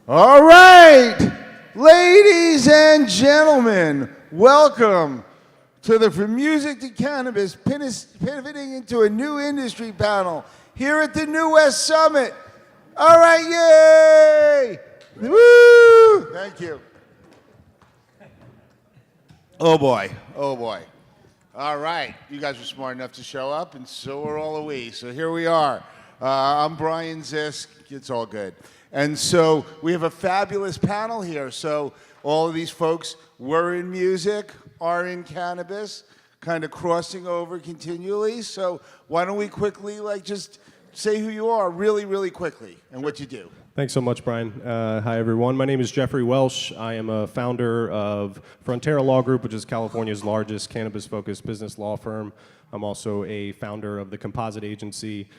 All right, ladies and gentlemen, welcome to the From Music to Cannabis pivoting into a new industry panel here at the New West Summit. All right, yay! Woo! Thank you. Oh boy, oh boy. All right, you guys were smart enough to show up, and so are all of we. So here we are. I'm Brian Zisk. It's all good. And so we have a fabulous panel here. So all of these folks were in music, are in cannabis, kind of crossing over continually. So why don't we quickly, just say who you are really, really quickly and what you do. Thanks so much, Brian. Hi, everyone. My name is Jeffrey Welsh. I am a founder of Frontera Law Group, which is California's largest cannabis-focused business law firm. I'm also a founder of the Composite Agency,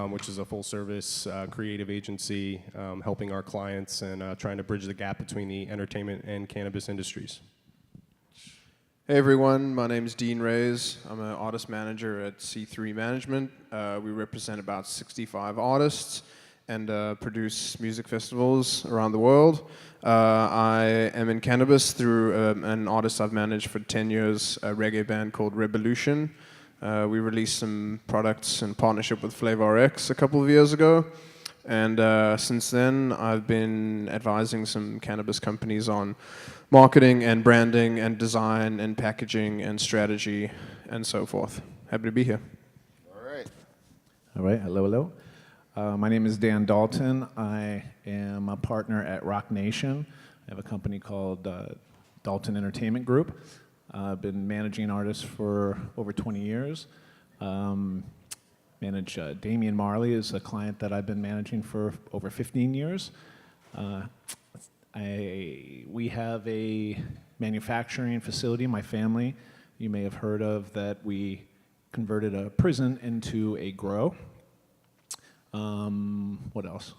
which is a full-service creative agency helping our clients and trying to bridge the gap between the entertainment and cannabis industries. Hey everyone, my name is Dean Reyes. I'm an artist manager at C3 Management. We represent about 65 artists and produce music festivals around the world. I am in cannabis through an artist I've managed for 10 years, a reggae band called Revolution. We released some products in partnership with Flavor X a couple of years ago. And since then, I've been advising some cannabis companies on marketing and branding and design and packaging and strategy and so forth. Happy to be here. All right. All right, hello. My name is Dan Dalton. I am a partner at Rock Nation. I have a company called Dalton Entertainment Group. I've been managing artists for over 20 years. Manage Damian Marley is a client that I've been managing for over 15 years. We have a manufacturing facility, my family, you may have heard of, that we converted a prison into a grow. What else?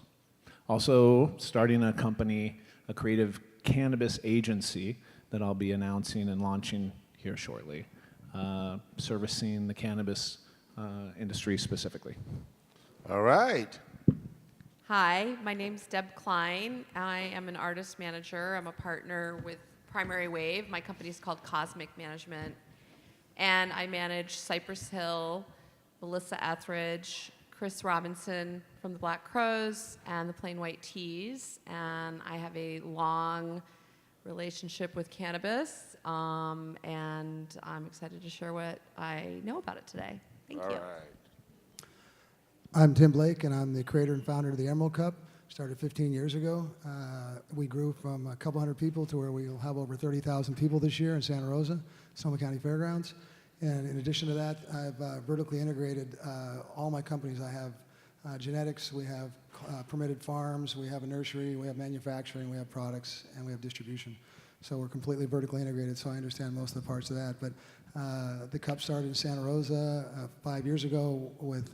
Also starting a company, a creative cannabis agency that I'll be announcing and launching here shortly, servicing the cannabis industry specifically. All right. Hi, my name's Deb Klein. I am an artist manager. I'm a partner with Primary Wave. My company's called Cosmic Management. And I manage Cypress Hill, Melissa Etheridge, Chris Robinson from the Black Crows, and the Plain White Tees. And I have a long relationship with cannabis, and I'm excited to share what I know about it today. Thank you. All right. I'm Tim Blake, and I'm the creator and founder of the Emerald Cup. Started 15 years ago. We grew from a couple hundred people to where we'll have over 30,000 people this year in Santa Rosa, Sonoma County Fairgrounds. And in addition to that, I've vertically integrated all my companies. I have genetics, we have permitted farms, we have a nursery, we have manufacturing, we have products, and we have distribution. So we're completely vertically integrated, so I understand most of the parts of that. But the Cup started in Santa Rosa 5 years ago with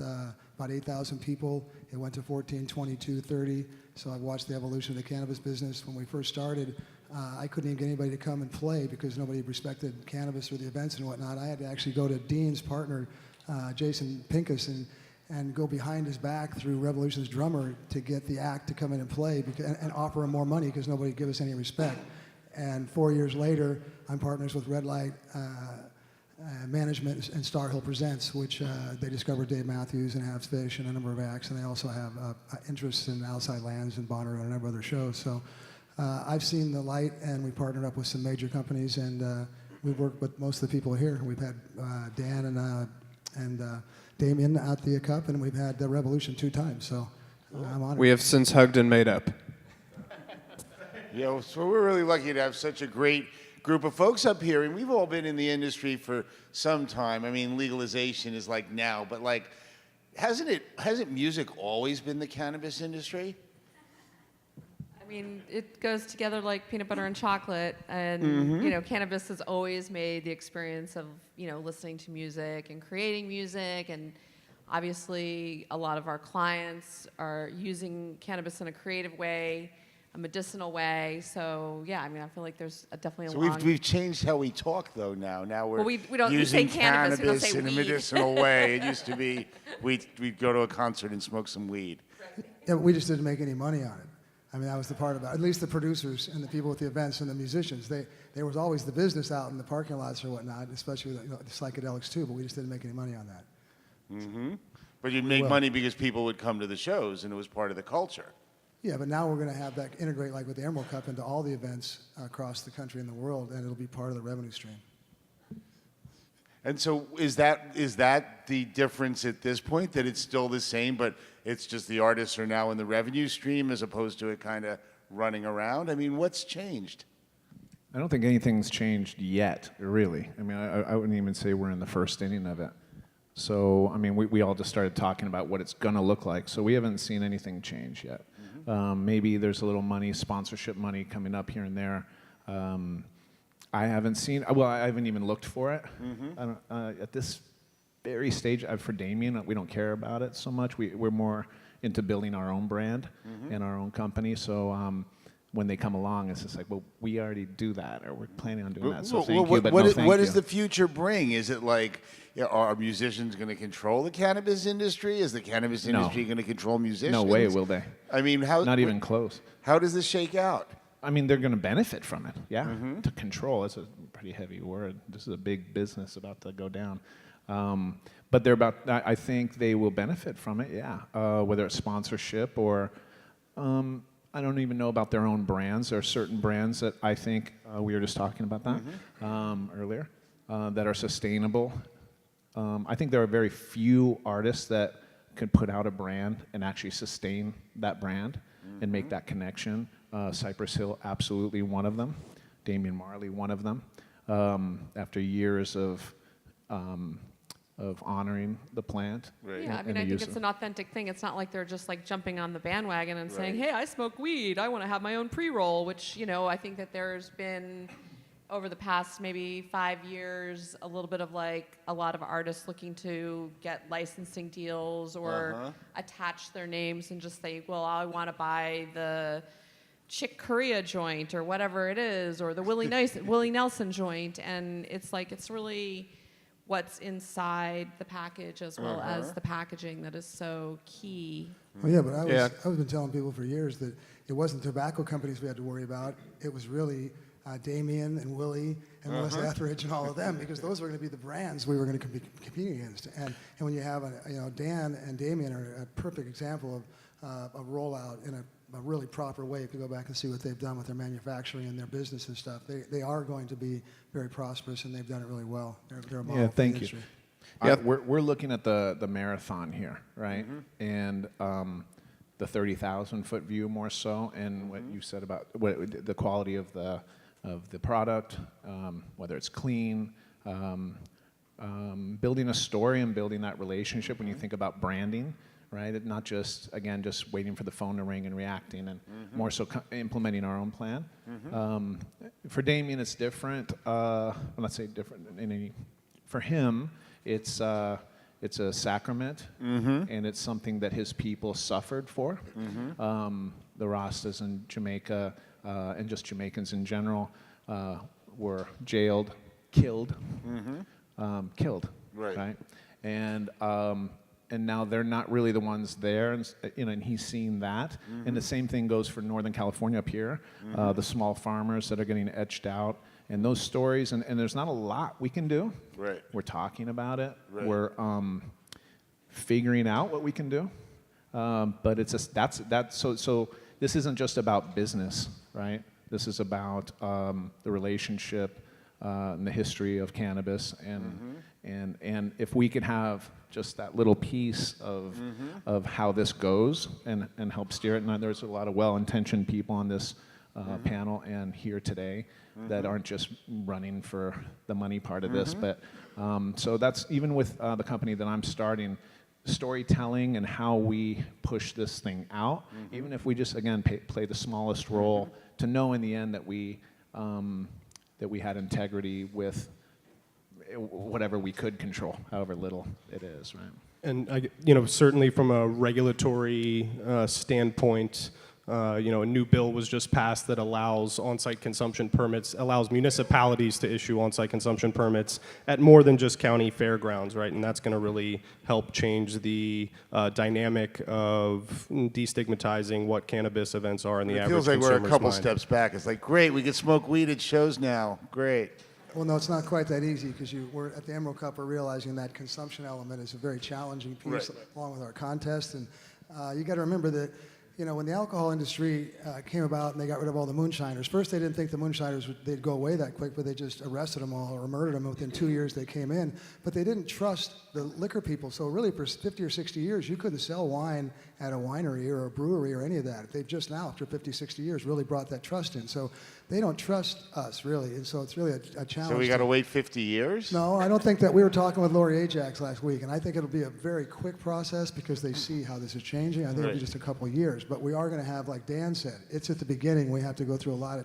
about 8,000 people. It went to 14, 22, 30. So I've watched the evolution of the cannabis business. When we first started, I couldn't even get anybody to come and play because nobody respected cannabis or the events and whatnot. I had to actually go to Dean's partner, Jason Pincus, and go behind his back through Revolution's drummer to get the act to come in and play and offer him more money because nobody would give us any respect. And 4 years later, I'm partners with Red Light Management and Star Hill Presents, which they discovered Dave Matthews and Habs Fish and a number of acts, and they also have interests in Outside Lands and Bonnaroo and a number of other shows. So I've seen the light, and we partnered up with some major companies, and we've worked with most of the people here. We've had Dan and Damien at the Cup, and we've had the Revolution 2 times, so I'm honored. We have since hugged and made up. Yeah, so we're really lucky to have such a great group of folks up here, and we've all been in the industry for some time. I mean, legalization is like now, but hasn't music always been the cannabis industry? I mean, it goes together like peanut butter and chocolate, and cannabis has always made the experience of listening to music and creating music, and obviously a lot of our clients are using cannabis in a creative way, a medicinal way. So yeah, I mean, I feel like there's definitely a So long... we've changed how we talk though now. Now we're we don't using say cannabis, we don't say in a weed. medicinal way. It used to be we'd go to a concert and smoke some weed. Yeah, but we just didn't make any money on it. I mean, that was the part about, at least the producers and the people with the events and the musicians. There was always the business out in the parking lots or whatnot, especially with, the psychedelics too, but we just didn't make any money on that. Mm-hmm. But you'd make money because people would come to the shows and it was part of the culture. Yeah, but now we're going to have that integrate like with the Emerald Cup into all the events across the country and the world, and it'll be part of the revenue stream. And so is that the difference at this point, that it's still the same, but it's just the artists are now in the revenue stream as opposed to it kind of running around? I mean, what's changed? I don't think anything's changed yet, really. I mean, I wouldn't even say we're in the first inning of it. So, I mean, we all just started talking about what it's going to look like. So we haven't seen anything change yet. Maybe there's a little money, sponsorship money coming up here and there. I haven't seen, well, I haven't even looked for it. I don't, at this very stage, for Damien, we don't care about it so much. We're more into building our own brand and our own company. So when they come along, it's just like, well, we already do that, or we're planning on doing that. So thank you, but no thank you. What does the future bring? Is it like, are musicians going to control the cannabis industry? Is the cannabis industry going to control musicians? No way will they. I mean, not even close. How does this shake out? I mean, they're going to benefit from it, yeah. To control, it's a pretty heavy word. This is a big business about to go down. But I think they will benefit from it, yeah. Whether it's sponsorship or, I don't even know about their own brands. There are certain brands that I think, we were just talking about that earlier, that are sustainable. I think there are very few artists that could put out a brand and actually sustain that brand and make that connection. Cypress Hill, absolutely one of them. Damian Marley, one of them. After years of honoring the plant. Right. Yeah, I mean, I think it's an authentic thing. It's not like they're just like jumping on the bandwagon and saying, hey, I smoke weed. I want to have my own pre-roll, which, I think that there's been, over the past maybe 5 years, a little bit of like a lot of artists looking to get licensing deals or attach their names and just say, well, I want to buy the Chick Corea joint or whatever it is, or the Willie Nelson joint. And it's like, it's really what's inside the package as well as the packaging that is so key. Well, yeah, but I've been telling people for years that it wasn't tobacco companies we had to worry about. It was really Damien and Willie and Wes Etheridge and all of them, because those were going to be the brands we were going to be competing against. And when you have Dan and Damien are a perfect example of a rollout in a really proper way. If you go back and see what they've done with their manufacturing and their business and stuff, they are going to be very prosperous, and they've done it really well. They're a model for the industry. Yeah, we're looking at the marathon here, right? And the 30,000-foot view more so, and what you said about the quality of the product, whether it's clean, building a story and building that relationship when you think about branding. Right? Not just, again, just waiting for the phone to ring and reacting, and more so implementing our own plan. For Damien, it's different. Let's say different. For him, it's a sacrament, and it's something that his people suffered for. The Rastas in Jamaica, and just Jamaicans in general, were jailed, killed, right? And now they're not really the ones there, and he's seen that. And the same thing goes for Northern California up here, the small farmers that are getting etched out, and those stories. And there's not a lot we can do. Right. We're talking about it. Right. We're figuring out what we can do. But it's so this isn't just about business, right? This is about the relationship and the history of cannabis, and if we could have just that little piece of how this goes and help steer it. And there's a lot of well-intentioned people on this panel and here today that aren't just running for the money part of this. But so that's, even with the company that I'm starting, storytelling and how we push this thing out, even if we just, again, play the smallest role, to know in the end that we had integrity with whatever we could control, however little it is, right? And certainly from a regulatory standpoint, A new bill was just passed that allows on-site consumption permits, allows municipalities to issue on-site consumption permits at more than just county fairgrounds, right? And that's going to really help change the dynamic of destigmatizing what cannabis events are in the average It feels like we're a consumer's couple mind. steps back. It's like, great, we can smoke weed at shows now. Great. Well, no, it's not quite that easy because we're at the Emerald Cup. We're realizing that consumption element is a very challenging piece, Right. along with our contest. And you got to remember that, when the alcohol industry came about and they got rid of all the moonshiners. First, they didn't think the moonshiners they'd go away that quick, but they just arrested them all or murdered them within 2 years they came in. But they didn't trust the liquor people. So really, for 50 or 60 years, you couldn't sell wine at a winery or a brewery or any of that. They've just now, after 50, 60 years, really brought that trust in. So they don't trust us, really. And so it's really a challenge. So we got to wait 50 years? No, I don't think that. We were talking with Lori Ajax last week, and I think it'll be a very quick process because they see how this is changing. I think it'll be just a couple of years. But we are going to have, like Dan said, it's at the beginning. We have to go through a lot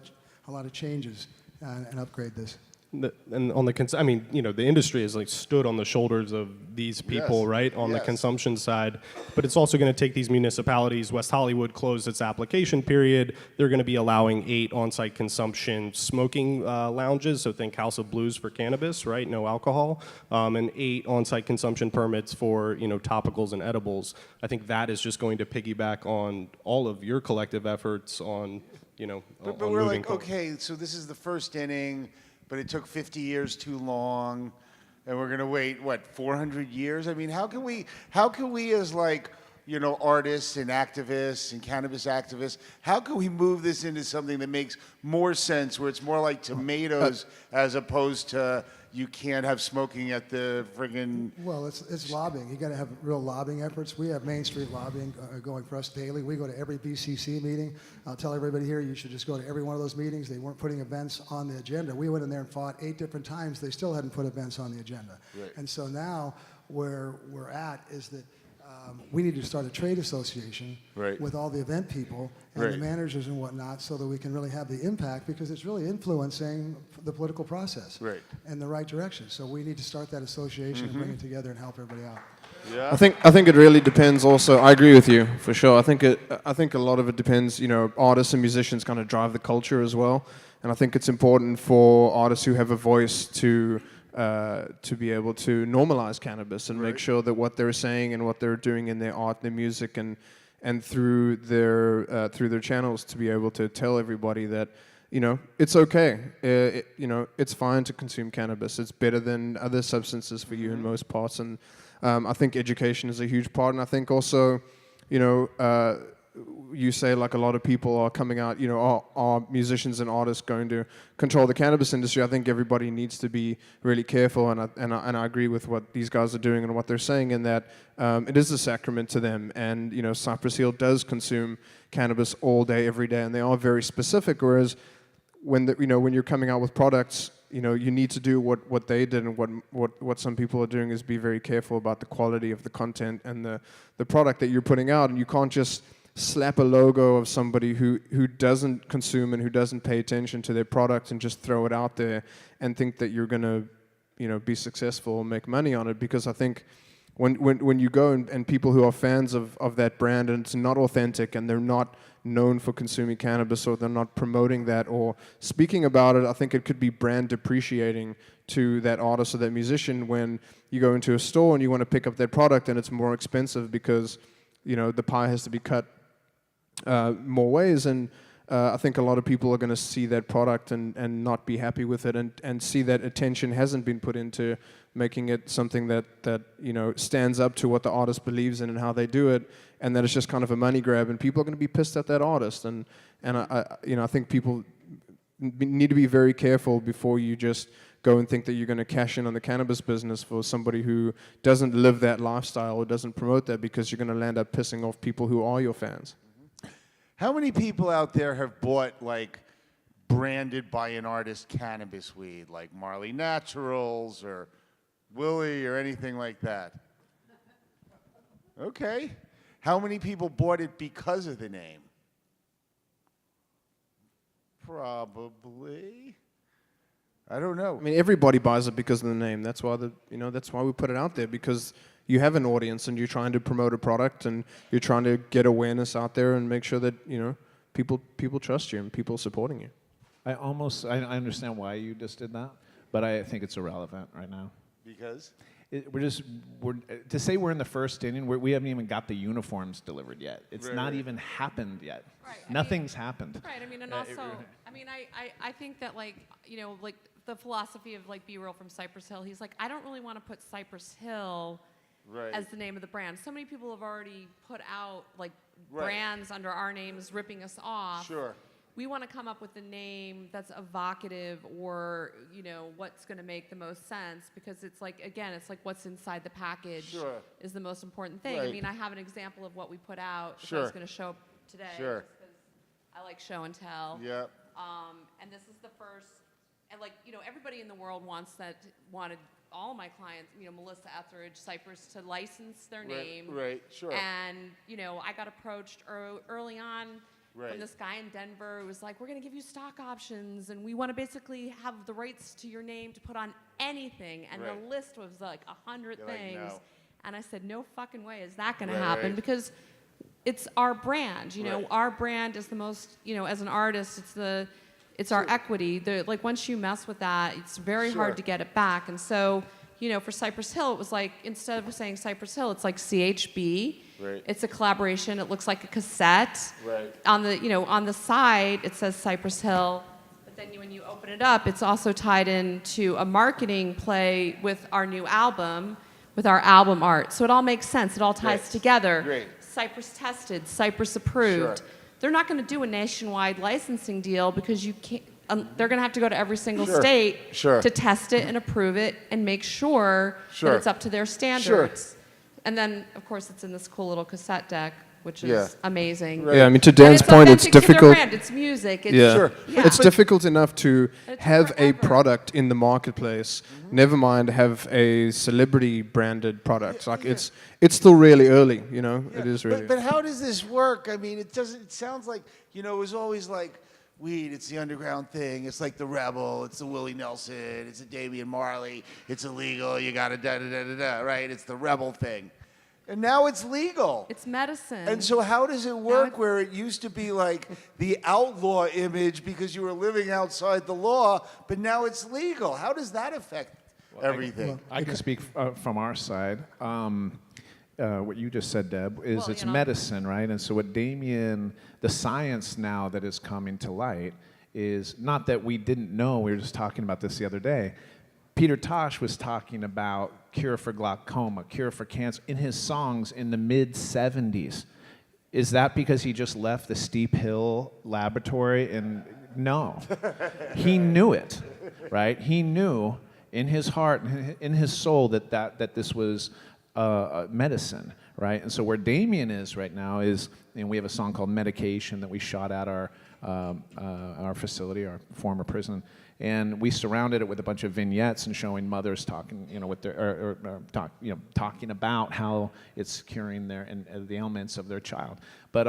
of changes and upgrade this. And on the the industry has stood on the shoulders of these people, Yes. right, on the Yes. consumption side. But it's also going to take these municipalities. West Hollywood closed its application period. They're going to be allowing 8 on-site consumption smoking lounges. So think House of Blues for cannabis, right, no alcohol, and 8 on-site consumption permits for topicals and edibles. I think that is just going to piggyback on all of your collective efforts on But on we're moving like, forward. okay, so this is the first inning, but it took 50 years too long, and we're gonna wait, what, 400 years? I mean, how can we as artists and activists and cannabis activists, how can we move this into something that makes more sense, where it's more like tomatoes as opposed to you can't have smoking at the friggin'... Well, it's lobbying. You got to have real lobbying efforts. We have Main Street lobbying going for us daily. We go to every BCC meeting. I'll tell everybody here, you should just go to every one of those meetings. They weren't putting events on the agenda. We went in there and fought 8 different times. They still hadn't put events on the agenda. Right. And so now where we're at is that we need to start a trade association Right. with all the event people and Right. the managers and whatnot, so that we can really have the impact, because it's really influencing the political process Right. in the right direction. So we need to start that association and bring it together and help everybody out. Yeah. I think it really depends. Also, I agree with you for sure. I think a lot of it depends. Artists and musicians kind of drive the culture as well, and I think it's important for artists who have a voice to be able to normalize cannabis and make sure that what they're saying and what they're doing in their art, their music, and through their channels, to be able to tell everybody that it's okay. It's fine to consume cannabis. It's better than other substances for you in most parts. And I think education is a huge part. And I think also, you say like a lot of people are coming out, are musicians and artists going to control the cannabis industry? I think everybody needs to be really careful, and I agree with what these guys are doing and what they're saying, in that it is a sacrament to them. And Cypress Hill does consume cannabis all day, every day, and they are very specific. Whereas when when you're coming out with products, you need to do what they did, and what some people are doing is be very careful about the quality of the content and the product that you're putting out, and you can't just slap a logo of somebody who doesn't consume and who doesn't pay attention to their product and just throw it out there and think that you're going to be successful and make money on it. Because I think when you go and people who are fans of that brand, and it's not authentic and they're not known for consuming cannabis, or they're not promoting that or speaking about it, I think it could be brand depreciating to that artist or that musician when you go into a store and you want to pick up that product and it's more expensive because the pie has to be cut more ways. And I think a lot of people are going to see that product and not be happy with it, and see that attention hasn't been put into making it something that stands up to what the artist believes in and how they do it, and that it's just kind of a money grab, and people are going to be pissed at that artist. And I think people need to be very careful before you just go and think that you're going to cash in on the cannabis business for somebody who doesn't live that lifestyle or doesn't promote that, because you're going to land up pissing off people who are your fans. How many people out there have bought, branded by an artist cannabis weed, like Marley Naturals or Willie or anything like that? Okay. How many people bought it because of the name? Probably. I don't know. I mean, everybody buys it because of the name. That's why that's why we put it out there, because you have an audience and you're trying to promote a product and you're trying to get awareness out there and make sure that people trust you and people supporting you. I understand why you just did that, but I think it's irrelevant right now. Because? We're to say we're in the first inning. We haven't even got the uniforms delivered yet. It's not even happened yet. Right, Nothing's happened. Right. I mean, and also, I mean, I think that like like the philosophy of like Be Real from Cypress Hill. He's like, I don't really want to put Cypress Hill as the name of the brand. So many people have already put out like brands under our names, ripping us off. Sure. We want to come up with a name that's evocative, or what's going to make the most sense, because it's like, again, it's like what's inside the package is the most important thing. Right. I mean, I have an example of what we put out. Sure. I was going to show up today. Sure. Because I like show and tell. Yep. And this is the first, and like everybody in the world wanted all my clients, Melissa Etheridge, Cypress, to license their name. Right. Sure. And I got approached early on. From this guy in Denver who was like, we're going to give you stock options, and we want to basically have the rights to your name to put on anything. And the list was like 100 things. Like, no. And I said, no fucking way is that going to happen, because it's our brand. Our brand is the most, as an artist, it's our equity. Like once you mess with that, it's very hard to get it back. And so, for Cypress Hill, it was like, instead of saying Cypress Hill, it's like CHB. Right. It's a collaboration. It looks like a cassette. Right. On the side, it says Cypress Hill. But then when you open it up, it's also tied into a marketing play with our new album, with our album art. So it all makes sense. It all ties together. Great. Cypress tested, Cypress approved. Sure. They're not going to do a nationwide licensing deal, because you can't. They're going to have to go to every single state to test it and approve it and make sure that it's up to their standards. And then, of course, it's in this cool little cassette deck, which is amazing. Yeah, I mean, to Dan's point, it's difficult. To their brand. It's music. It's, It's difficult enough to have a product in the marketplace. Never mind have a celebrity branded product. Like it's still really early. It is really. But how does this work? I mean, it sounds like it was always like weed. It's the underground thing. It's like the Rebel. It's the Willie Nelson. It's the Damian Marley. It's illegal. You got to da-da-da-da-da, right? It's the Rebel thing. And now it's legal. It's medicine. And so how does it work where it used to be like the outlaw image because you were living outside the law, but now it's legal? How does that affect everything? I can speak from our side. What you just said, Deb, is it's medicine, right? And so what Damien, the science now that is coming to light is not that we didn't know, we were just talking about this the other day. Peter Tosh was talking about cure for glaucoma, cure for cancer in his songs in the mid-'70s. Is that because he just left the Steep Hill laboratory? And no, he knew it, right? He knew in his heart, in his soul that this was medicine, right? And so where Damien is right now is, we have a song called Medication that we shot at our facility, our former prison, and we surrounded it with a bunch of vignettes and showing mothers talking, with their, talking about how it's curing the ailments of their child. But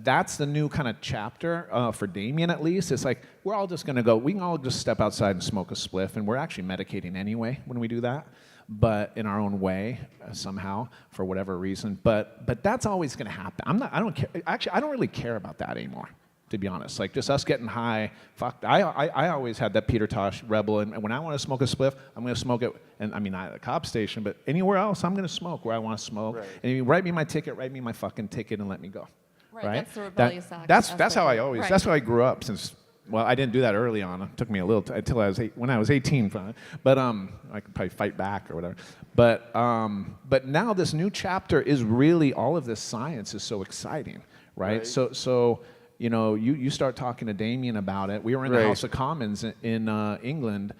that's the new kind of chapter for Damien, at least. It's like we're all just gonna we can all just step outside and smoke a spliff, and we're actually medicating anyway when we do that, but in our own way somehow for whatever reason. But that's always gonna happen. I don't care. Actually, I don't really care about that anymore, to be honest. Like just us getting high. Fuck. I always had that Peter Tosh Rebel, and when I want to smoke a spliff, I'm gonna smoke it. And I mean, not at a cop station, but anywhere else, I'm gonna smoke where I want to smoke. Right. And if you write me my ticket, write me my fucking ticket, and let me go. Right. That's the rebellious act. That's how I always. Right. That's how I grew up since. Well, I didn't do that early on. It took me a little until I was when I was 18. But I could probably fight back or whatever. But now this new chapter is really all of this science is so exciting, right? So you start talking to Damien about it. We were in the House of Commons in England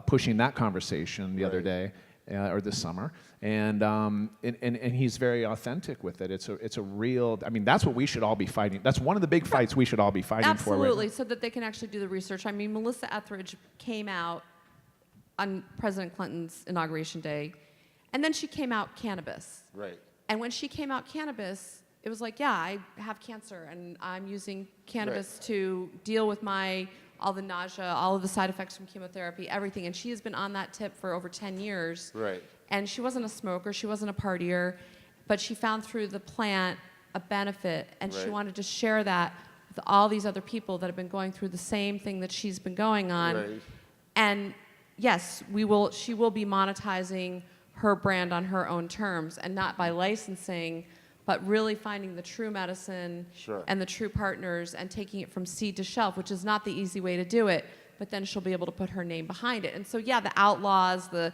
pushing that conversation the other day. Or this summer, and he's very authentic with it. It's a real. I mean, that's what we should all be fighting. That's one of the big fights we should all be fighting for. Absolutely, so that they can actually do the research. I mean, Melissa Etheridge came out on President Clinton's inauguration day, and then she came out Cannabis. Right. And when she came out Cannabis, it was like, yeah, I have cancer, and I'm using cannabis to deal with all the nausea, all of the side effects from chemotherapy, everything. And she has been on that tip for over 10 years. Right. And she wasn't a smoker, she wasn't a partier, but she found through the plant a benefit, and she wanted to share that with all these other people that have been going through the same thing that she's been going on. Right. And yes, she will be monetizing her brand on her own terms and not by licensing, but really finding the true medicine Sure. and the true partners and taking it from seed to shelf, which is not the easy way to do it, but then she'll be able to put her name behind it. And so, yeah, the Outlaws, the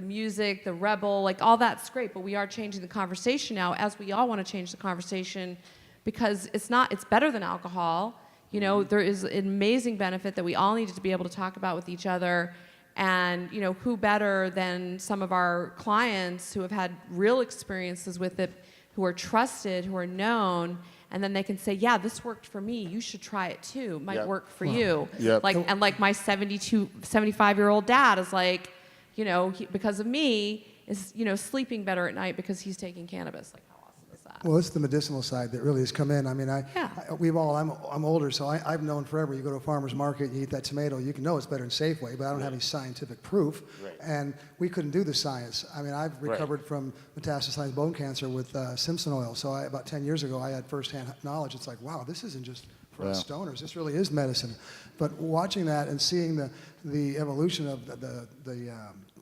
music, the Rebel, like all that's great, but we are changing the conversation now, as we all want to change the conversation, because it's better than alcohol. You know, there is an amazing benefit that we all need to be able to talk about with each other. And, you know, who better than some of our clients who have had real experiences with it, who are trusted, who are known, and then they can say, yeah, this worked for me. You should try it too. It might Yep. work for you. Yep. And like my 75-year-old dad is like, you know, because of me, is, you know, sleeping better at night because he's taking cannabis. Like, how awesome is that? Well, it's the medicinal side that really has come in. I mean, Yeah. I'm older, so I've known forever. You go to a farmer's market, you eat that tomato, you can know it's better than Safeway, but I don't have any scientific proof. Right. And we couldn't do the science. I mean, I've recovered from metastasized bone cancer with Simpson oil. So about 10 years ago, I had firsthand knowledge. It's like, wow, this isn't just for us stoners. This really is medicine. But watching that and seeing the evolution of the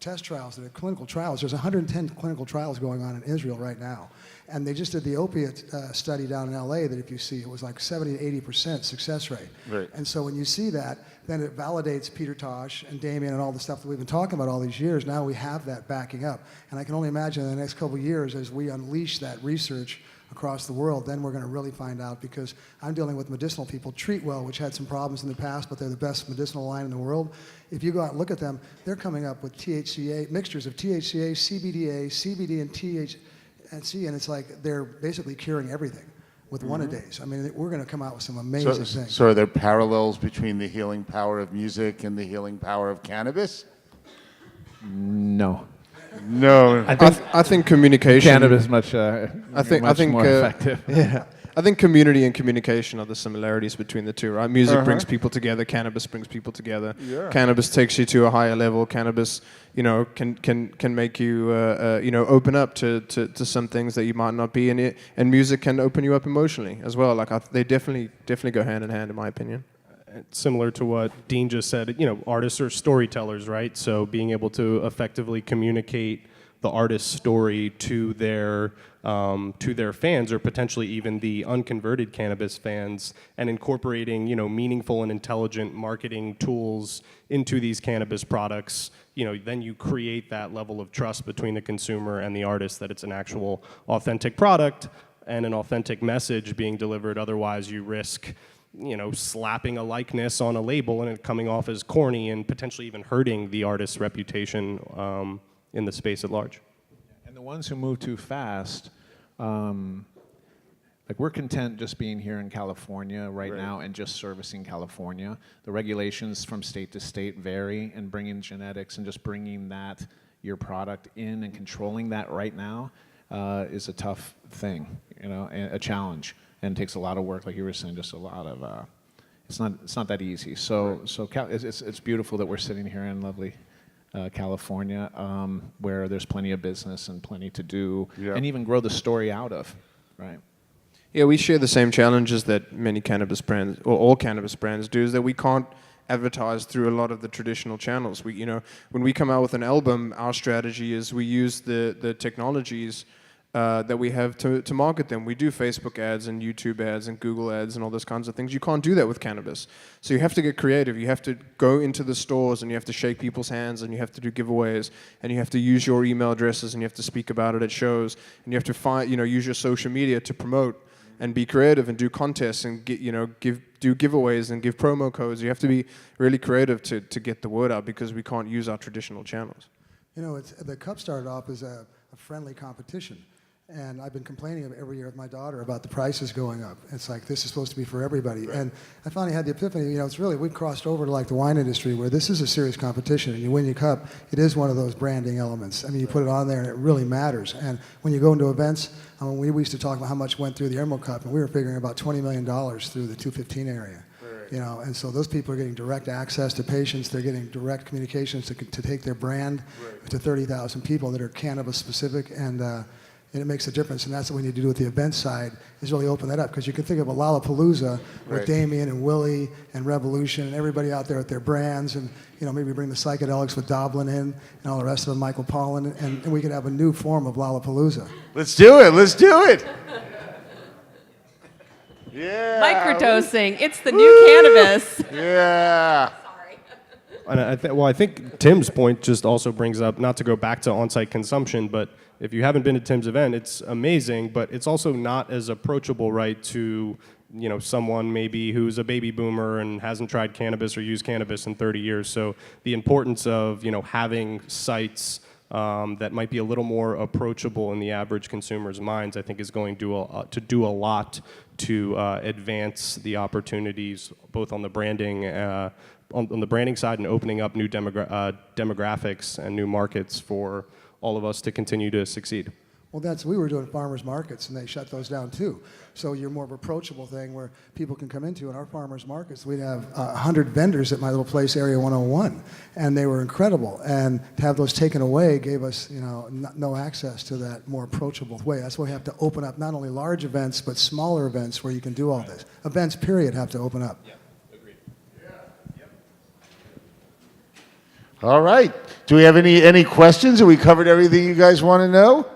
test trials, the clinical trials, there's 110 clinical trials going on in Israel right now. And they just did the opiate study down in LA that if you see, it was like 70 to 80% success rate. Right. And so when you see that, then it validates Peter Tosh and Damien and all the stuff that we've been talking about all these years. Now we have that backing up. And I can only imagine in the next couple of years as we unleash that research across the world, then we're going to really find out, because I'm dealing with medicinal people, Treatwell, which had some problems in the past, but they're the best medicinal line in the world. If you go out and look at them, they're coming up with THCA, mixtures of THCA, CBDA, CBD, and THC, and it's like they're basically curing everything with one-a-days. I mean, we're going to come out with some amazing things. So are there parallels between the healing power of music and the healing power of cannabis? No. No. I think communication. Cannabis much I think more effective. Yeah, I think community and communication are the similarities between the two, right? Music brings people together. Cannabis brings people together. Yeah. Cannabis takes you to a higher level. Cannabis, you know, can make you, you know, open up to some things that you might not be in it. And music can open you up emotionally as well. Like they definitely go hand in hand, in my opinion. Similar to what Dean just said, you know, artists are storytellers, right? So being able to effectively communicate the artist's story to their fans, or potentially even the unconverted cannabis fans, and incorporating, you know, meaningful and intelligent marketing tools into these cannabis products, you know, then you create that level of trust between the consumer and the artist that it's an actual authentic product and an authentic message being delivered. Otherwise, you risk, you know, slapping a likeness on a label and it coming off as corny and potentially even hurting the artist's reputation in the space at large. And the ones who move too fast, like we're content just being here in California right now and just servicing California. The regulations from state to state vary, and bringing genetics and just bringing that, your product in and controlling that right now is a tough thing, you know, and a challenge. And it takes a lot of work, like you were saying, just a lot of, it's not that easy. So it's beautiful that we're sitting here in lovely California, where there's plenty of business and plenty to do, and even grow the story out of, right? Yeah, we share the same challenges that many cannabis brands, or all cannabis brands do, is that we can't advertise through a lot of the traditional channels. We, you know, when we come out with an album, our strategy is we use the technologies that we have to market them. We do Facebook ads and YouTube ads and Google ads and all those kinds of things. You can't do that with cannabis. So you have to get creative. You have to go into the stores and you have to shake people's hands and you have to do giveaways and you have to use your email addresses and you have to speak about it at shows and you have to find, you know, use your social media to promote and be creative and do contests and get, you know, do giveaways and give promo codes. You have to be really creative to get the word out, because we can't use our traditional channels. You know, the Cup started off as a friendly competition. And I've been complaining every year with my daughter about the prices going up. It's like, this is supposed to be for everybody. And I finally had the epiphany, you know, it's really, we've crossed over to like the wine industry, where this is a serious competition, and you win your cup, it is one of those branding elements. I mean, you put it on there and it really matters. And when you go into events, I mean, we used to talk about how much went through the Emerald Cup, and we were figuring about $20 million through the 215 area. You know, and so those people are getting direct access to patients. They're getting direct communications to take their brand to 30,000 people that are cannabis specific. And and it makes a difference. And that's what we need to do with the event side, is really open that up. Because you can think of a Lollapalooza with Right. Damien and Willie and Revolution and everybody out there with their brands, and maybe bring the psychedelics with Doblin in and all the rest of them, Michael Pollan, and we could have a new form of Lollapalooza. Let's do it. Let's do it. Yeah. Microdosing. It's the new cannabis. Yeah. And I think Tim's point just also brings up, not to go back to on-site consumption, but if you haven't been to Tim's event, it's amazing, but it's also not as approachable, right, to someone maybe who's a baby boomer and hasn't tried cannabis or used cannabis in 30 years. So the importance of having sites that might be a little more approachable in the average consumer's minds, I think, is going to do a lot to advance the opportunities both on the branding. On the branding side and opening up new demographics and new markets for all of us to continue to succeed. Well, we were doing farmers markets, and they shut those down too. So you're more of an approachable thing where people can come into. In our farmers markets, we'd have 100 vendors at my little place, Area 101, and they were incredible. And to have those taken away gave us, no access to that more approachable way. That's why we have to open up not only large events, but smaller events where you can do all this. Events, period, have to open up. Yeah, agreed. All right. Do we have any questions? Have we covered everything you guys want to know?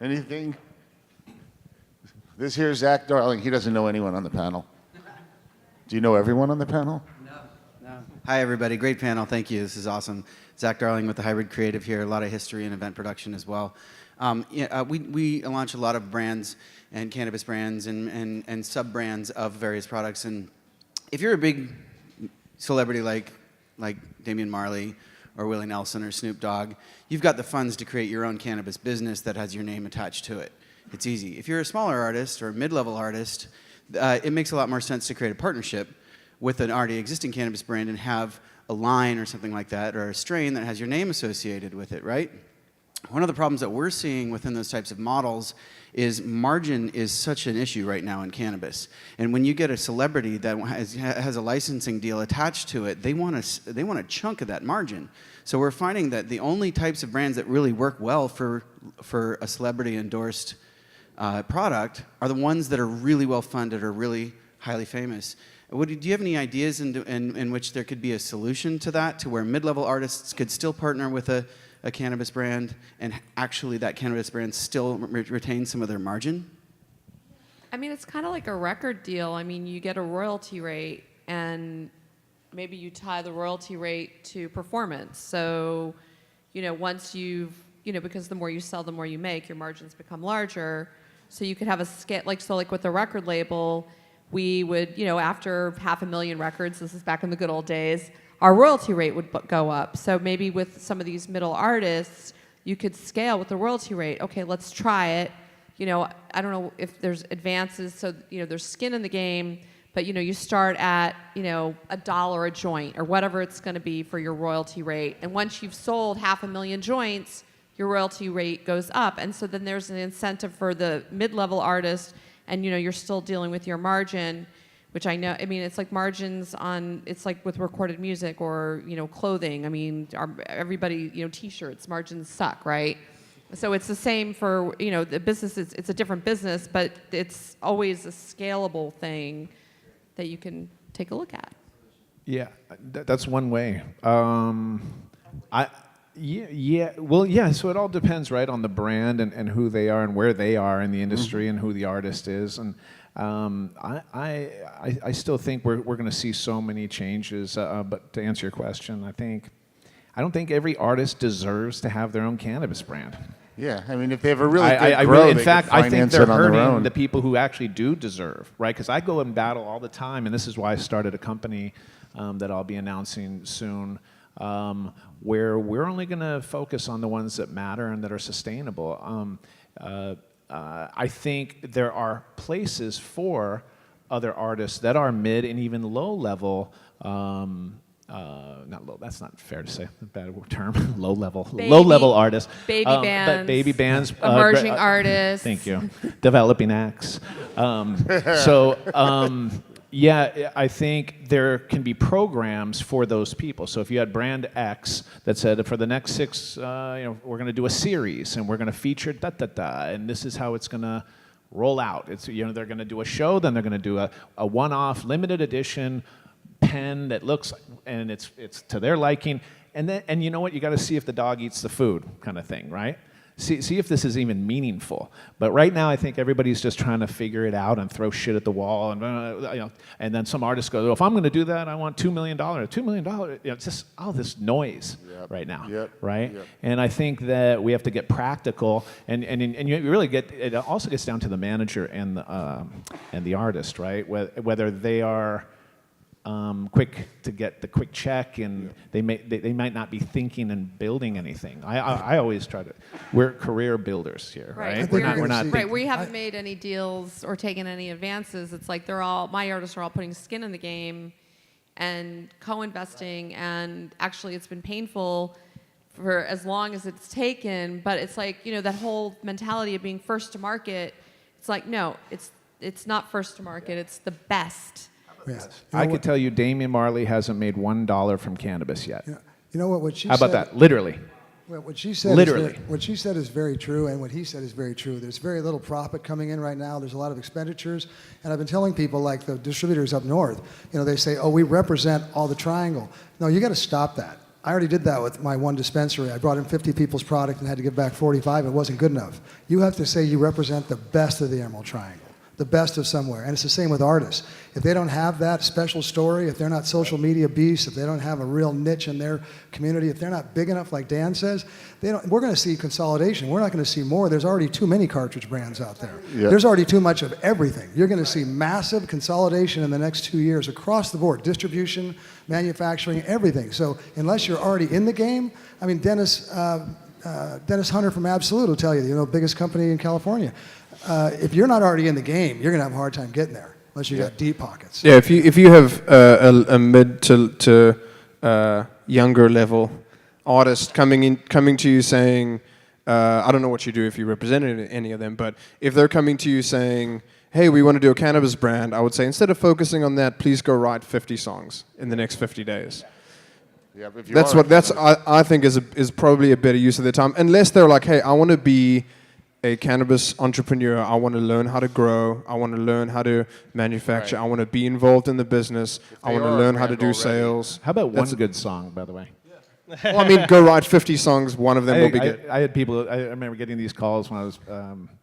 Anything? This here is Zach Darling. He doesn't know anyone on the panel. Do you know everyone on the panel? No. Hi, everybody. Great panel. Thank you. This is awesome. Zach Darling with the Hybrid Creative here. A lot of history and event production as well. We launch a lot of brands and cannabis brands and sub-brands of various products. And if you're a big celebrity like Damian Marley or Willie Nelson or Snoop Dogg, you've got the funds to create your own cannabis business that has your name attached to it. It's easy. If you're a smaller artist or a mid-level artist, it makes a lot more sense to create a partnership with an already existing cannabis brand and have a line or something like that, or a strain that has your name associated with it, right? One of the problems that we're seeing within those types of models is margin is such an issue right now in cannabis. And when you get a celebrity that has a licensing deal attached to it, they want a chunk of that margin. So we're finding that the only types of brands that really work well for a celebrity endorsed product are the ones that are really well funded or really highly famous. Do you have any ideas in which there could be a solution to that, to where mid-level artists could still partner with a cannabis brand and actually that cannabis brand still retain some of their margin? I mean, it's kind of like a record deal. I mean, you get a royalty rate, and maybe you tie the royalty rate to performance. So, once you've, because the more you sell, the more you make, your margins become larger. So you could have a scale, like with a record label, we would, after 500,000 records, this is back in the good old days, our royalty rate would go up. So maybe with some of these middle artists, you could scale with the royalty rate. Okay, let's try it. I don't know if there's advances, so there's skin in the game, but you start at $1 a joint or whatever it's going to be for your royalty rate. And once you've sold 500,000 joints, your royalty rate goes up. And so then there's an incentive for the mid-level artist, and you're still dealing with your margin, which I know, it's like margins on, it's like with recorded music or, clothing. Everybody, t-shirts, margins suck, right? So it's the same for, the business, it's a different business, but it's always a scalable thing that you can take a look at. Yeah, that's one way. So it all depends, right, on the brand and who they are and where they are in the industry and who the artist is. And I still think we're going to see so many changes. But to answer your question, I don't think every artist deserves to have their own cannabis brand. Yeah, if they have a really good in fact, I think they're hurting the people who actually do deserve, right? Because I go and battle all the time, and this is why I started a company that I'll be announcing soon, where we're only going to focus on the ones that matter and that are sustainable. I think there are places for other artists that are mid and even low level. Not low. That's not fair to say. A bad term. Low level artists. Baby bands. But baby bands. Emerging artists. Thank you. Developing acts. Yeah, I think there can be programs for those people. So if you had brand X that said for the next 6, we're going to do a series and we're going to feature da-da-da, and this is how it's going to roll out. It's, they're going to do a show, then they're going to do a one-off limited edition pen that looks, and it's to their liking. And you know what? You got to see if the dog eats the food, kind of thing, right? See if this is even meaningful. But right now, I think everybody's just trying to figure it out and throw shit at the wall, and then some artists go, "Well, if I'm going to do that, I want $2 million. $2 million." It's just all this noise right now, right? Yep. And I think that we have to get practical, and you really get. It also gets down to the manager and the artist, right? Whether they are quick to get the quick check, and they might not be thinking and building anything. I always try to. We're career builders here, right? We're not. Right. We haven't made any deals or taken any advances. It's like my artists are all putting skin in the game, and co-investing, and actually it's been painful for as long as it's taken. But it's like that whole mentality of being first to market. It's like no, it's not first to market. It's the best. Yes. I could tell you Damian Marley hasn't made $1 from cannabis yet. You know what she How said? about that? Literally. Well, what she said what she said is very true, and what he said is very true. There's very little profit coming in right now. There's a lot of expenditures, and I've been telling people, like the distributors up north, they say, "Oh, we represent all the triangle." No, you got to stop that. I already did that with my one dispensary. I brought in 50 people's product and had to give back 45. It wasn't good enough. You have to say you represent the best of the Emerald Triangle. The best of somewhere. And it's the same with artists. If they don't have that special story, if they're not social media beasts, if they don't have a real niche in their community, if they're not big enough, like Dan says, we're going to see consolidation. We're not going to see more. There's already too many cartridge brands out there. Yep. There's already too much of everything. You're going to see massive consolidation in the next 2 years across the board, distribution, manufacturing, everything. So unless you're already in the game, I mean, Dennis Hunter from Absolute will tell you, biggest company in California. If you're not already in the game, you're going to have a hard time getting there unless you got deep pockets. Yeah, if you have a mid to younger level artist coming to you saying, I don't know what you do if you represented any of them, but if they're coming to you saying, "Hey, we want to do a cannabis brand," I would say instead of focusing on that, please go write 50 songs in the next 50 days. Yeah, but I think is probably a better use of their time, unless they're like, "Hey, I want to be a cannabis entrepreneur. I want to learn how to grow. I want to learn how to manufacture. Right. I want to be involved in the business. I want to learn how to do sales." How about one good song, by the way? Well, I mean, go write 50 songs. One of them will be good. I had people. I remember getting these calls when I was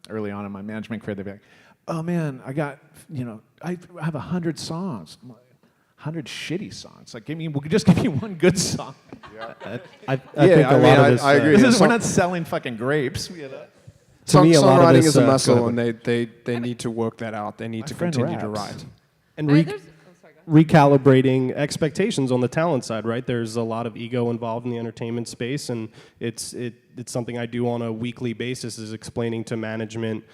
early on in my management career. They'd be like, "Oh man, I got I have 100 songs." 100 shitty songs. Like, just give me one good song. Yeah. I think a lot of this. I agree. We're not selling fucking grapes. Songwriting is a muscle, and they need to work that out. They need to continue to write. And recalibrating expectations on the talent side, right? There's a lot of ego involved in the entertainment space, and it's something I do on a weekly basis, is explaining to management,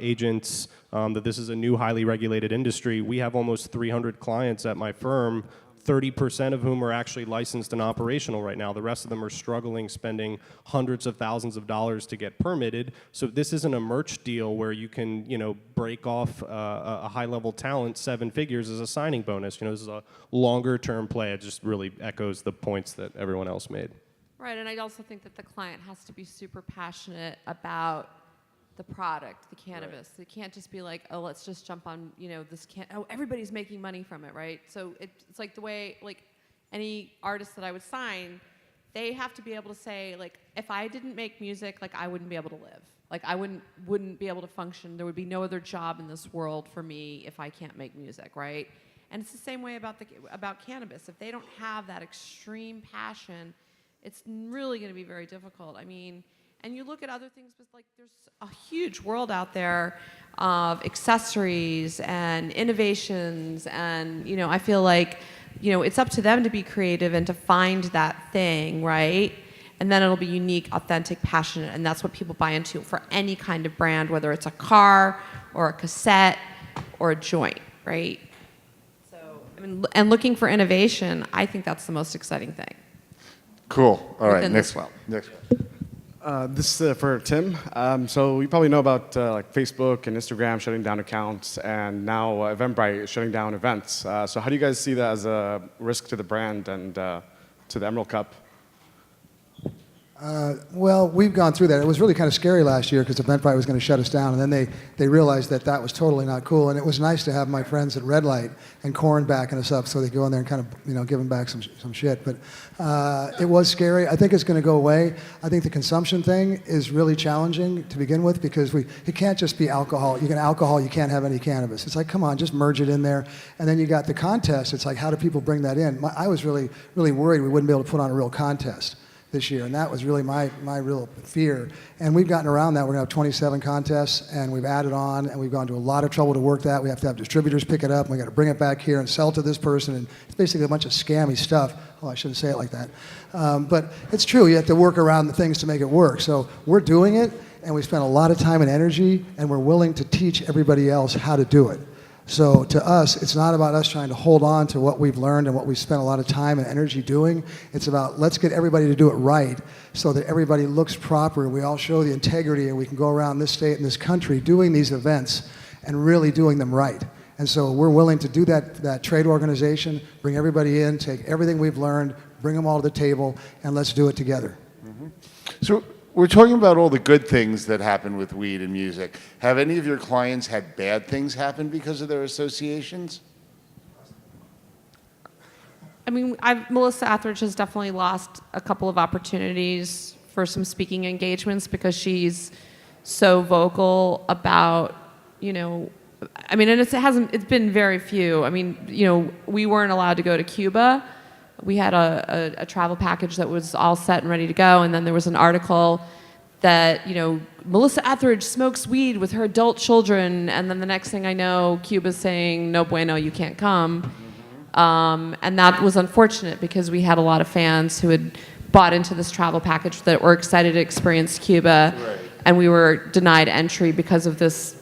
agents, that this is a new, highly regulated industry. We have almost 300 clients at my firm, 30% of whom are actually licensed and operational right now. The rest of them are struggling, spending hundreds of thousands of dollars to get permitted. So this isn't a merch deal where you can, break off a high-level talent 7 figures as a signing bonus. This is a longer-term play. It just really echoes the points that everyone else made. Right, and I also think that the client has to be super passionate about the product, the cannabis. Right. It can't just be like, oh, let's just jump on, everybody's making money from it, right? So it's like the way, like, any artist that I would sign, they have to be able to say, like, if I didn't make music, like, I wouldn't be able to live. Like, I wouldn't be able to function. There would be no other job in this world for me if I can't make music, right? And it's the same way about cannabis. If they don't have that extreme passion, it's really going to be very difficult. I mean, and you look at other things, but like there's a huge world out there of accessories and innovations, and I feel like it's up to them to be creative and to find that thing, right? And then it'll be unique, authentic, passionate, and that's what people buy into for any kind of brand, whether it's a car or a cassette or a joint, right? So, and looking for innovation, I think that's the most exciting thing. Cool. All right. Next one. This is for Tim. So you probably know about like Facebook and Instagram shutting down accounts, and now Eventbrite is shutting down events. So how do you guys see that as a risk to the brand and to the Emerald Cup? Well, we've gone through that. It was really kind of scary last year because Eventbrite was going to shut us down, and then they realized that that was totally not cool. And it was nice to have my friends at Red Light and Korn backing us up, so they go in there and kind of give them back some shit. But it was scary. I think it's going to go away. I think the consumption thing is really challenging to begin with because it can't just be alcohol. You can alcohol, you can't have any cannabis. It's like, come on, just merge it in there. And then you got the contest. It's like, how do people bring that in? I was really worried we wouldn't be able to put on a real contest this year, and that was really my real fear. And we've gotten around that. We're going to have 27 contests, and we've added on, and we've gone to a lot of trouble to work that. We have to have distributors pick it up, and we've got to bring it back here and sell to this person, and it's basically a bunch of scammy stuff. Oh, I shouldn't say it like that. But it's true. You have to work around the things to make it work. So we're doing it, and we spent a lot of time and energy, and we're willing to teach everybody else how to do it. So to us, it's not about us trying to hold on to what we've learned and what we've spent a lot of time and energy doing. It's about let's get everybody to do it right so that everybody looks proper. We all show the integrity, and we can go around this state and this country doing these events and really doing them right. And so we're willing to do that trade organization, bring everybody in, take everything we've learned, bring them all to the table, and let's do it together. Mm-hmm. So we're talking about all the good things that happen with weed and music. Have any of your clients had bad things happen because of their associations? I mean, Melissa Etheridge has definitely lost a couple of opportunities for some speaking engagements because she's so vocal about, I mean, and it's been very few. I mean, we weren't allowed to go to Cuba. We had a travel package that was all set and ready to go, and then there was an article that, Melissa Etheridge smokes weed with her adult children, and then the next thing I know, Cuba's saying, no bueno, you can't come. And that was unfortunate because we had a lot of fans who had bought into this travel package that were excited to experience Cuba, right. And we were denied entry because of this,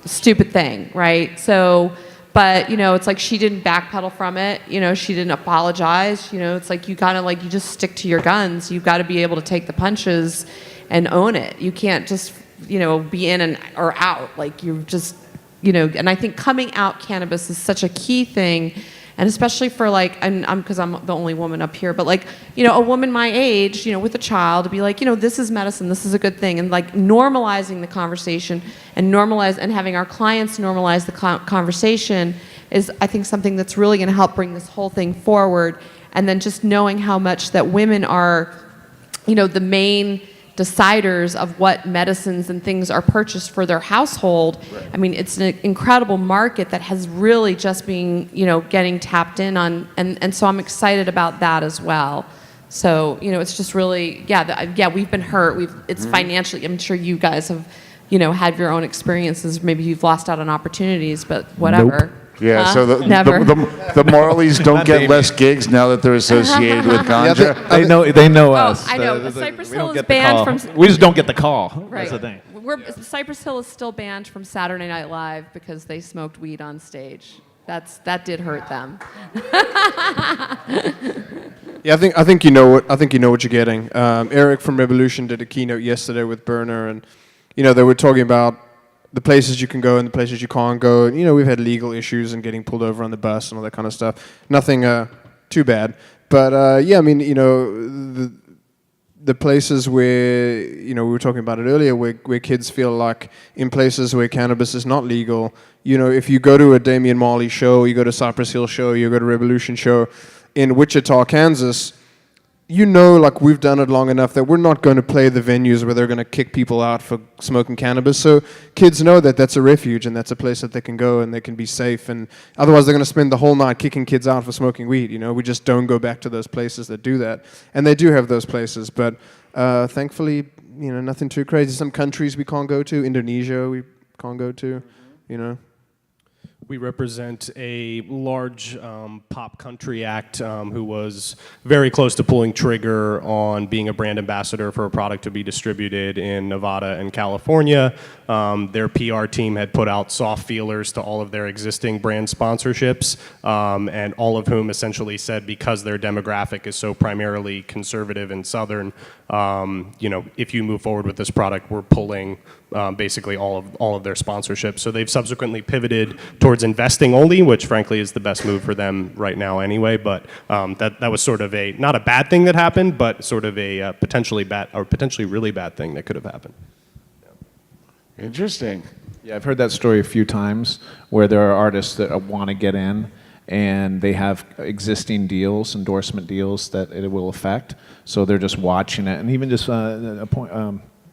stupid thing, right? So, but, it's like she didn't backpedal from it. She didn't apologize. It's like you kind of you just stick to your guns. You've got to be able to take the punches and own it. You can't just, be in or out. Like you're just, and I think coming out cannabis is such a key thing. And especially for because I'm the only woman up here, but a woman my age, with a child, to be like, this is medicine, this is a good thing, and normalizing the conversation and having our clients normalize the conversation is, I think, something that's really going to help bring this whole thing forward. And then just knowing how much that women are, the main deciders of what medicines and things are purchased for their household. Right. I mean, it's an incredible market that has really just been, getting tapped in on, and so I'm excited about that as well. So, it's just really, we've been hurt. It's financially, I'm sure you guys have, had your own experiences. Maybe you've lost out on opportunities, but whatever. Nope. Yeah, so the Marleys don't get less gigs now that they're associated with ganja. Yeah, they know us. I know. Cypress Hill is banned from. We just don't get the call. Right. That's the thing. Cypress Hill is still banned from Saturday Night Live because they smoked weed on stage. That did hurt them. Yeah, I think you know what you're getting. Eric from Revolution did a keynote yesterday with Berner, and they were talking about the places you can go and the places you can't go. And, we've had legal issues and getting pulled over on the bus and all that kind of stuff. Nothing too bad. But, I mean, the places where, we were talking about it earlier, where kids feel like in places where cannabis is not legal, if you go to a Damian Marley show, you go to Cypress Hill show, you go to Revolution show in Wichita, Kansas, we've done it long enough that we're not going to play the venues where they're going to kick people out for smoking cannabis. So kids know that that's a refuge and that's a place that they can go and they can be safe. And otherwise, they're going to spend the whole night kicking kids out for smoking weed. We just don't go back to those places that do that. And they do have those places, but thankfully, nothing too crazy. Some countries we can't go to. Indonesia we can't go to. We represent a large pop country act who was very close to pulling trigger on being a brand ambassador for a product to be distributed in Nevada and California. Their PR team had put out soft feelers to all of their existing brand sponsorships, and all of whom essentially said because their demographic is so primarily conservative and Southern, if you move forward with this product, we're pulling basically all of their sponsorship. So they've subsequently pivoted towards investing only, which frankly is the best move for them right now anyway. But that was sort of not a bad thing that happened, but sort of a potentially really bad thing that could have happened. Interesting. Yeah, I've heard that story a few times where there are artists that want to get in and they have existing deals, endorsement deals that it will affect. So they're just watching it. And even just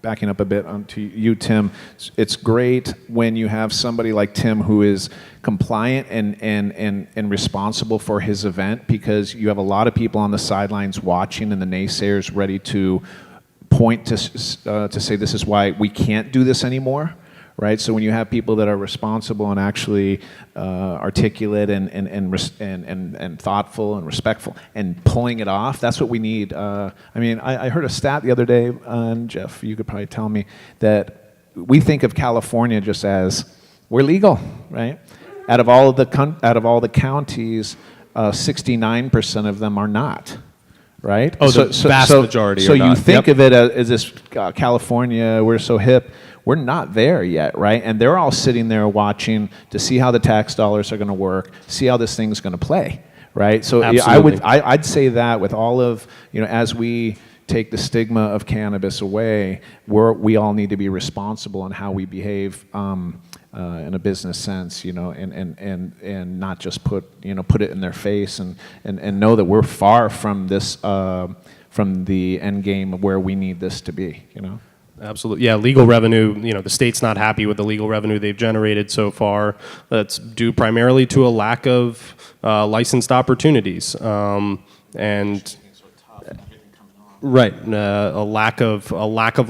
backing up a bit onto you, Tim, it's great when you have somebody like Tim who is compliant and responsible for his event, because you have a lot of people on the sidelines watching and the naysayers ready to point to say this is why we can't do this anymore. Right, so when you have people that are responsible and actually articulate and thoughtful and respectful and pulling it off, that's what we need. I heard a stat the other day, and Jeff, you could probably tell me, that we think of California just as we're legal, right? Out of all the counties, 69% of them are not. Right? Oh, the vast majority So are you not. think of it as this California, we're so hip. We're not there yet, right? And they're all sitting there watching to see how the tax dollars are going to work, see how this thing's going to play, right? So Absolutely. I'd say that with all of, as we take the stigma of cannabis away, we all need to be responsible in how we behave in a business sense, and not just put it in their face and know that we're far from this, from the end game of where we need this to be, Absolutely. Yeah, legal revenue, the state's not happy with the legal revenue they've generated so far. That's due primarily to a lack of licensed opportunities. Right, a lack of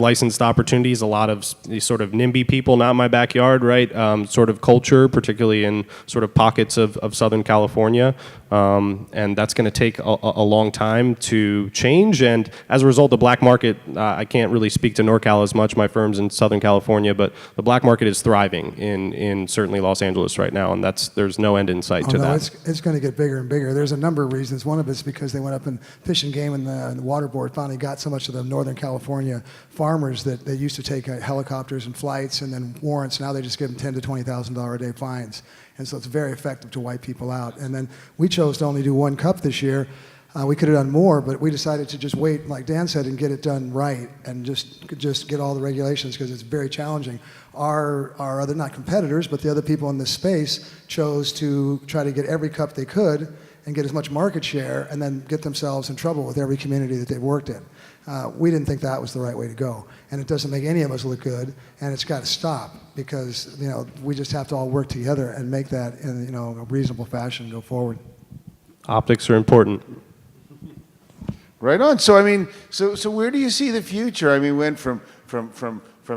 licensed opportunities, a lot of these sort of NIMBY people, not my backyard, right? Sort of culture, particularly in sort of pockets of Southern California, and that's going to take a long time to change. And as a result, the black market, I can't really speak to NorCal as much. My firm's in Southern California, but the black market is thriving in certainly Los Angeles right now, and there's no end in sight to that. It's going to get bigger and bigger. There's a number of reasons. One of it's because they went up and Fish and Game and the Water Board finally got so much of the Northern California farmers that they used to take helicopters and flights and then warrants. Now they just give them $10,000 to $20,000 a day fines. And so it's very effective to wipe people out. And then we chose to only do one cup this year. We could have done more, but we decided to just wait, like Dan said, and get it done right and just get all the regulations, because it's very challenging. Our other, not competitors, but the other people in this space chose to try to get every cup they could and get as much market share and then get themselves in trouble with every community that they've worked in. We didn't think that was the right way to go. And it doesn't make any of us look good, and it's got to stop, because we just have to all work together and make that in a reasonable fashion and go forward. Optics are important. Right on. So so where do you see the future? We went from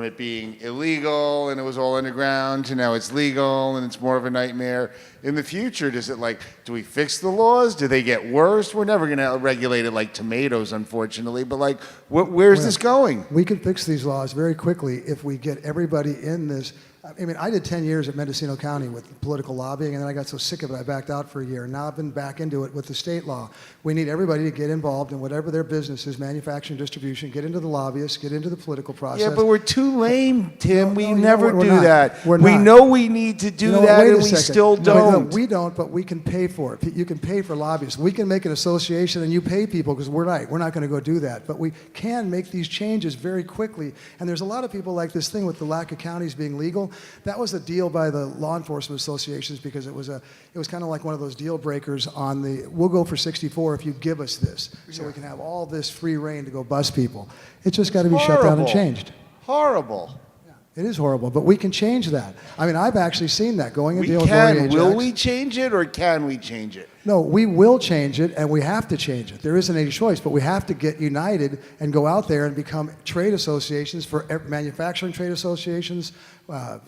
it being illegal and it was all underground to now it's legal and it's more of a nightmare. In the future, do we fix the laws? Do they get worse? We're never going to regulate it like tomatoes, unfortunately. But where's this going? We can fix these laws very quickly if we get everybody in this. I did 10 years at Mendocino County with political lobbying, and then I got so sick of it I backed out for a year. Now I've been back into it with the state law. We need everybody to get involved in whatever their business is, manufacturing, distribution, get into the lobbyists, get into the political process. Yeah, but we're too lame, Tim. We No, never do not. that. We're We not. know we need to do that, wait and a we second. still No, don't. we don't, but we can pay for it. You can pay for lobbyists. We can make an association and you pay people, because we're not going to go do that. But we can make these changes very quickly. And there's a lot of people like this thing with the lack of counties being legal. That was a deal by the law enforcement associations, because it was kind of like one of those deal breakers on we'll go for 64 if you give us this, so we can have all this free reign to go bust people. It's just got to be shut down and changed. Horrible. It is horrible, but we can change that. I've actually seen that going We into the can. Will we change it, or can we change it? No, we will change it, and we have to change it. There isn't any choice, but we have to get united and go out there and become trade associations for manufacturing trade associations,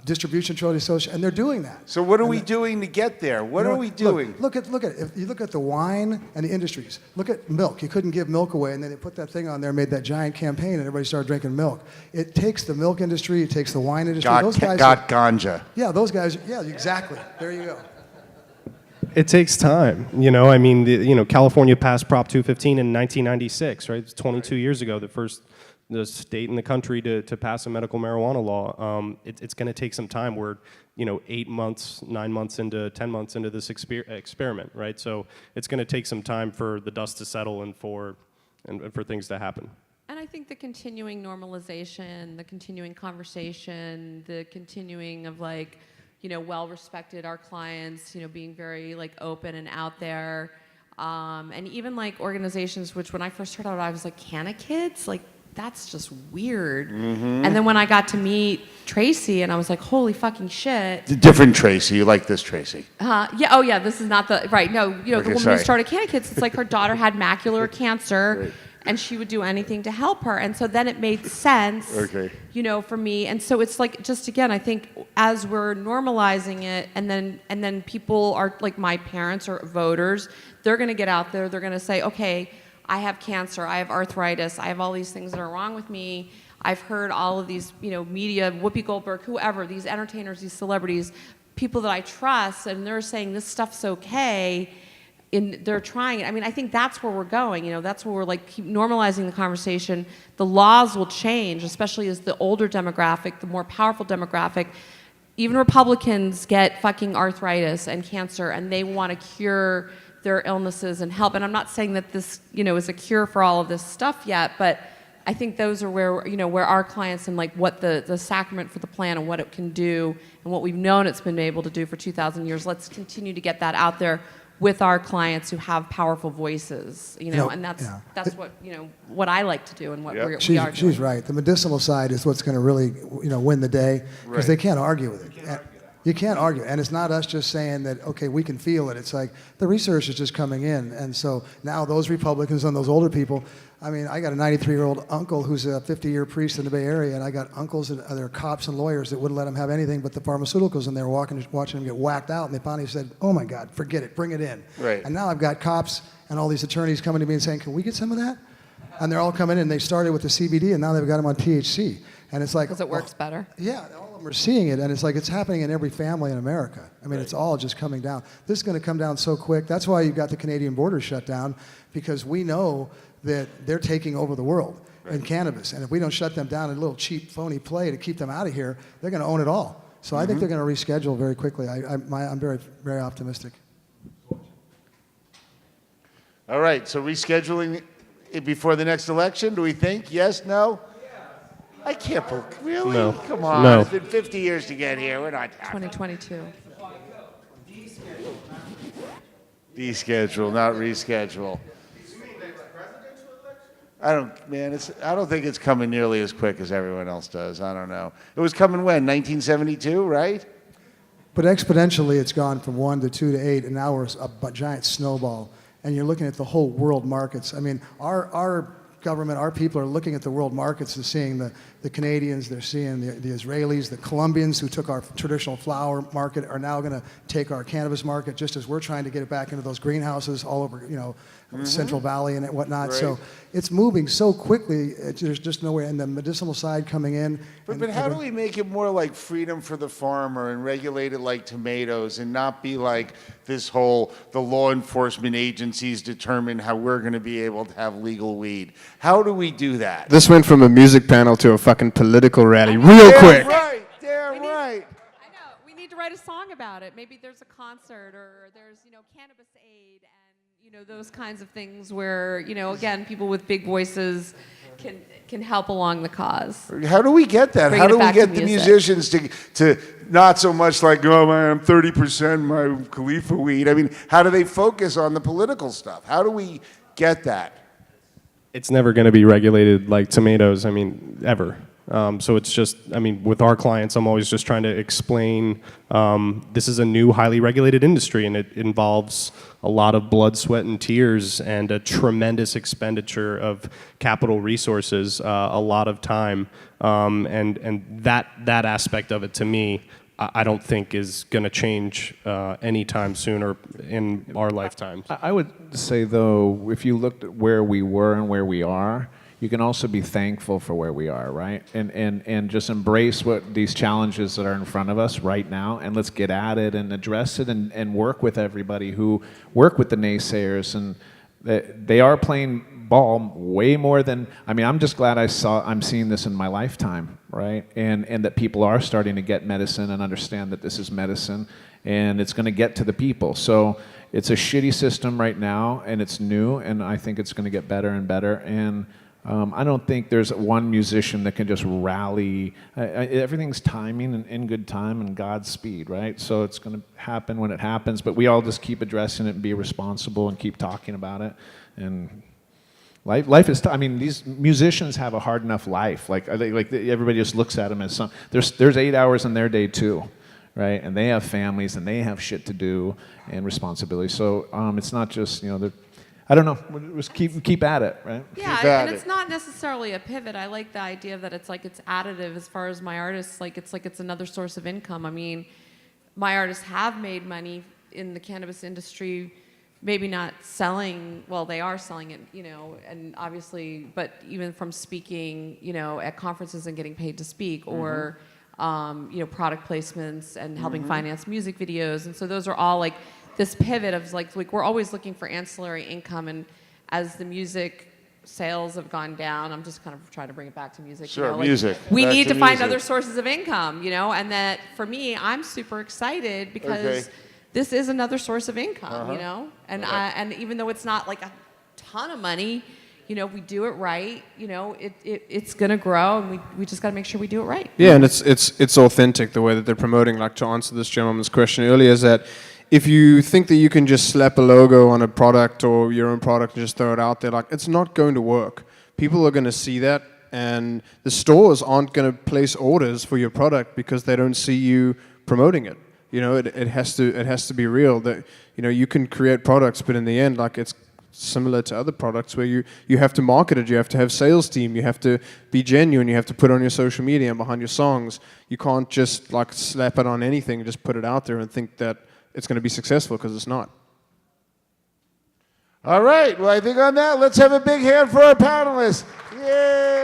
distribution trade associations, and they're doing that. So what are we doing to get there? What are we doing? Look at if you look at the wine and the industries. Look at milk. You couldn't give milk away, and then they put that thing on there, made that giant campaign, and everybody started drinking milk. It takes the milk industry, it takes the wine industry. Got ganja. Yeah, those guys. Yeah, exactly. There you go. It takes time, California passed Prop 215 in 1996, right? It's 22 years ago. The first the state and the country to pass a medical marijuana law. It's going to take some time. We're 8 months, 9 months into 10 months into this experiment, right? So it's going to take some time for the dust to settle and for things to happen. And I think the continuing normalization, the continuing conversation, the continuing of like, well-respected, our clients, being very like open and out there. And even like organizations, which when I first heard about it, I was like, Canna Kids? Like, that's just weird. And then when I got to meet Tracy, and I was like, holy fucking shit. The different Tracy. You like this Tracy? Yeah. Oh, yeah. This is not the right. No. The woman sorry. who started Canna Kids. It's like her daughter had macular cancer, and she would do anything to help her. And so then it made sense. Okay. For me. And so it's like, just again, I think as we're normalizing it, and then people are like my parents or voters, they're going to get out there. They're going to say, okay, I have cancer, I have arthritis, I have all these things that are wrong with me. I've heard all of these, media, Whoopi Goldberg, whoever, these entertainers, these celebrities, people that I trust, and they're saying this stuff's okay, and they're trying it. I mean, I think that's where we're going. That's where we're like keep normalizing the conversation. The laws will change, especially as the older demographic, the more powerful demographic. Even Republicans get fucking arthritis and cancer, and they want to cure their illnesses and help. And I'm not saying that this, is a cure for all of this stuff yet, but I think those are where, where our clients and like what the sacrament for the plan and what it can do and what we've known it's been able to do for 2,000 years. Let's continue to get that out there with our clients who have powerful voices, and that's what, what I like to do and what we are doing. She's right. The medicinal side is what's going to really, win the day because they can't argue with it. You can't argue. And it's not us just saying that, okay, we can feel it. It's like the research is just coming in. And so now those Republicans and those older people, I mean, I got a 93-year-old uncle who's a 50-year priest in the Bay Area, and I got uncles and other cops and lawyers that wouldn't let him have anything but the pharmaceuticals, and they were watching him get whacked out, and they finally said, oh my God, forget it, bring it in. Right. And now I've got cops and all these attorneys coming to me and saying, can we get some of that? And they're all coming in. They started with the CBD, and now they've got them on THC. And it's like... Because it works better. Yeah, all of them are seeing it, and it's like it's happening in every family in America. I mean, it's all just coming down. This is going to come down so quick. That's why you've got the Canadian border shut down, because we know that they're taking over the world in cannabis. And if we don't shut them down in a little cheap, phony play to keep them out of here, they're going to own it all. So I think they're going to reschedule very quickly. I'm very, very optimistic. All right, so rescheduling it before the next election, do we think? Yes, no? I can't believe, really? No. Come on, No. It's been 50 years to get here. We're not happening. 2022. Deschedule, not reschedule. I don't think it's coming nearly as quick as everyone else does. I don't know. It was coming when? 1972, right? But exponentially, it's gone from 1 to 2 to 8, and now we're a giant snowball. And you're looking at the whole world markets. I mean, our government, our people are looking at the world markets and seeing the Canadians, they're seeing the Israelis, the Colombians who took our traditional flower market are now going to take our cannabis market, just as we're trying to get it back into those greenhouses all over, Central Valley and whatnot. Right. So it's moving so quickly, there's just nowhere. And the medicinal side coming in. But how do we make it more like freedom for the farmer and regulate it like tomatoes and not be like this whole, the law enforcement agencies determine how we're going to be able to have legal weed? How do we do that? This went from a music panel to a fucking political rally real quick. Damn right. I know. We need to write a song about it. Maybe there's a concert or there's, Cannabis Aid and, those kinds of things where, again, people with big voices can help along the cause. How do we get that? Bring How it do we back get to the music. musicians to not so much like, oh man, I'm 30% my Khalifa weed. I mean, how do they focus on the political stuff? How do we get that? It's never going to be regulated like tomatoes, ever. So it's just, with our clients, I'm always just trying to explain this is a new, highly regulated industry, and it involves a lot of blood, sweat, and tears, and a tremendous expenditure of capital resources, a lot of time, and that aspect of it, to me, I don't think is going to change anytime soon or in our lifetimes. I would say, though, if you looked at where we were and where we are, you can also be thankful for where we are, right? And just embrace what these challenges that are in front of us right now, and let's get at it and address it and work with everybody who work with the naysayers. And they are playing ball way more than, I mean, I'm just glad I'm seeing this in my lifetime, right? And that people are starting to get medicine and understand that this is medicine, and it's going to get to the people. So it's a shitty system right now, and it's new, and I think it's going to get better and better. And I don't think there's one musician that can just rally. Everything's timing and in good time and God's speed, right? So it's going to happen when it happens, but we all just keep addressing it and be responsible and keep talking about it. And life is, I mean, these musicians have a hard enough life. Like everybody just looks at them as some, there's 8 hours in their day too, right? And they have families and they have shit to do and responsibility. So it's not just, you know, I don't know. Just keep at it, right? Yeah, and it's not necessarily a pivot. I like the idea that it's additive as far as my artists. It's another source of income. I mean, my artists have made money in the cannabis industry. Maybe not selling. Well, they are selling it, you know, and obviously, but even from speaking, you know, at conferences and getting paid to speak, or you know, product placements and helping finance music videos, and so those are all like this pivot of like we're always looking for ancillary income, and as the music sales have gone down, I'm just kind of trying to bring it back to music. Sure, you know, like, music. We Back need to to find music. other sources of income, you know, and that for me, I'm super excited because this is another source of income, you know, and and even though it's not like a ton of money, you know, we do it right, you know, it's gonna grow, and we just got to make sure we do it right. Yeah, and it's authentic the way that they're promoting. Like, to answer this gentleman's question earlier, is that if you think that you can just slap a logo on a product or your own product and just throw it out there, like, it's not going to work. People are going to see that, and the stores aren't going to place orders for your product because they don't see you promoting it. You know, it has to be real. That, you know, you can create products, but in the end, like, it's similar to other products where you have to market it, you have to have sales team, you have to be genuine, you have to put it on your social media and behind your songs. You can't just like slap it on anything and just put it out there and think that it's going to be successful, because it's not. All right. Well, I think on that, let's have a big hand for our panelists. Yay!